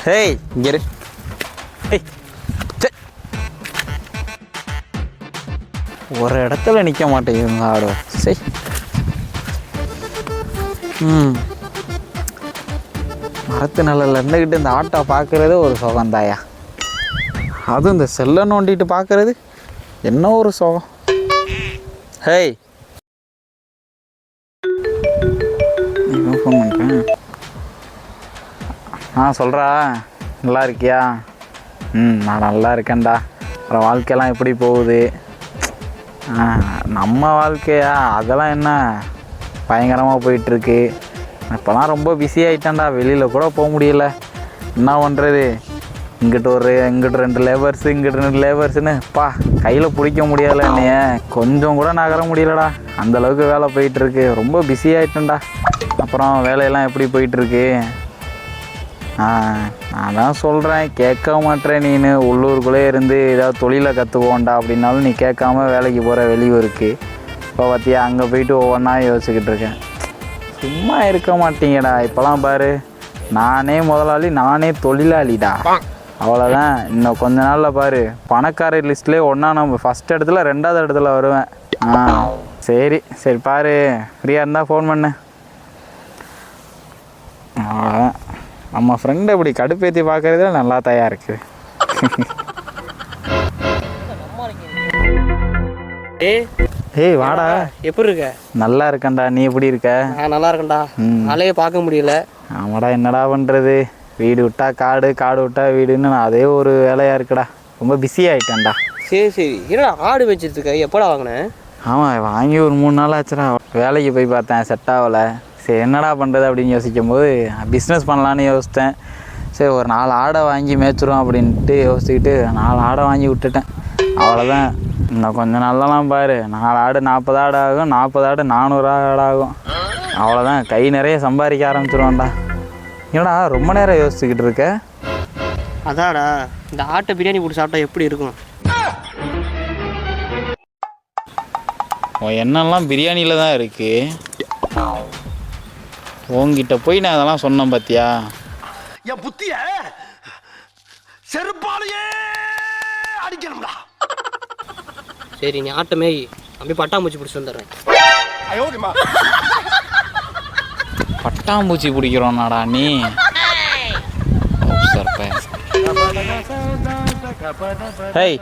Hey இங்கே இரு. ஏய் சே, ஒரு இடத்துல நிற்க மாட்டேங்குதுங்க ஆடோ. சரி மரத்து நிழல்ல இருந்துக்கிட்டு இந்த ஆட்டோ பார்க்குறதே ஒரு சுகந்தாயா. அதுவும் இந்த செல்லை நோண்டிட்டு பார்க்குறது என்ன ஒரு சுகம். ஹேய் ஃபோன் பண்ணுறேன். சொல்கிறா, நல்லா இருக்கியா? நான் நல்லா இருக்கேன்டா. அப்புறம் வாழ்க்கையெல்லாம் எப்படி போகுது? நம்ம வாழ்க்கையா அதெல்லாம் என்ன பயங்கரமாக போயிட்டுருக்கு. இப்போலாம் ரொம்ப பிஸி ஆகிட்டேன்டா, வெளியில் கூட போக முடியல. என்ன பண்ணுறது, இங்கிட்ட 2 லேபர்ஸு இங்கிட்ட 2 லேபர்ஸுன்னு கையில் பிடிக்க முடியலை. என்னைய கொஞ்சம் கூட நகர முடியலடா, அந்தளவுக்கு வேலை போயிட்டுருக்கு. ரொம்ப பிஸி ஆகிட்டேன்டா. அப்புறம் வேலையெல்லாம் எப்படி போயிட்டுருக்கு? நான் தான் சொல்கிறேன், கேட்க மாட்டேன். நீ உள்ளூருக்குள்ளே இருந்து ஏதாவது தொழிலை கற்றுக்கோண்டா அப்படின்னாலும் நீ கேட்காம வேலைக்கு போகிற வெளியூருக்கு. இப்போ பார்த்தியா அங்கே போயிட்டு ஒவ்வொன்றா யோசிச்சுக்கிட்டு இருக்கேன். சும்மா இருக்க மாட்டீங்கடா. இப்போலாம் பாரு, நானே முதலாளி நானே தொழிலாளிடா. அவ்வளோதான். இன்னும் கொஞ்ச நாளில் பாரு, பணக்கார லிஸ்ட்லேயே ஒன்றா நம்ம ஃபஸ்ட் இடத்துல 2வது இடத்துல வருவேன். சரி சரி பாரு, ஃப்ரீயாக இருந்தால் ஃபோன் பண்ணு. நம்ம ஃப்ரெண்டை இப்படி கடுப்பேற்றி பார்க்குறதே நல்லா தயா இருக்குது. ஏய் வாடா. எப்படி இருக்க? நல்லா இருக்கேன்டா, நீ எப்படி இருக்க? நல்லா இருக்கேன்டா. நாளையே பார்க்க முடியல. ஆமாடா, என்னடா பண்ணுறது, வீடு விட்டா காடு, காடு விட்டா வீடுன்னு அதே ஒரு வேலையாக இருக்குடா. ரொம்ப பிஸி ஆகிட்டேன்டா. சரி சரி, என்னடா ஆடு வச்சுருக்க? எப்போடா வாங்கினேன்? ஆமாம், வாங்கி ஒரு 3 நாள் ஆச்சுடா. வேலைக்கு போய் பார்த்தேன், செட் ஆகலை. சரி என்னடா பண்ணுறது அப்படின்னு யோசிக்கும் போது பிஸ்னஸ் பண்ணலான்னு யோசித்தேன். சரி ஒரு 4 ஆடை வாங்கி மேய்ச்சிரும் அப்படின்ட்டு யோசிச்சுக்கிட்டு 4 ஆடை வாங்கி விட்டுட்டேன். அவ்வளோதான். இன்னும் கொஞ்சம் நாள்லாம் பாரு, 4 ஆடு 40 ஆடு ஆகும், 40 ஆடு 400 ஆடு ஆகும். அவ்வளோதான், கை நிறைய சம்பாதிக்க ஆரம்பிச்சிருவான்டா. ஏன்னா ரொம்ப நேரம் யோசிச்சுக்கிட்டு இருக்க? அதாடா, இந்த ஆட்டை பிரியாணி போட்டு சாப்பிட்டா எப்படி இருக்கும்? எண்ணெல்லாம் பிரியாணியில் தான் இருக்குது. உங்ககிட்ட போய் நான் அதெல்லாம் சொன்னேன் பார்த்தியா? என் புத்திய செருப்பாலேயே அடிக்கணும்டா. சரி நீ ஆட்டை மேய், அப்படி பட்டாம்பூச்சி பிடிச்சி வந்துடுறேன். பட்டாம்பூச்சி பிடிக்கிறோன்னாடா நீ? ஹேய்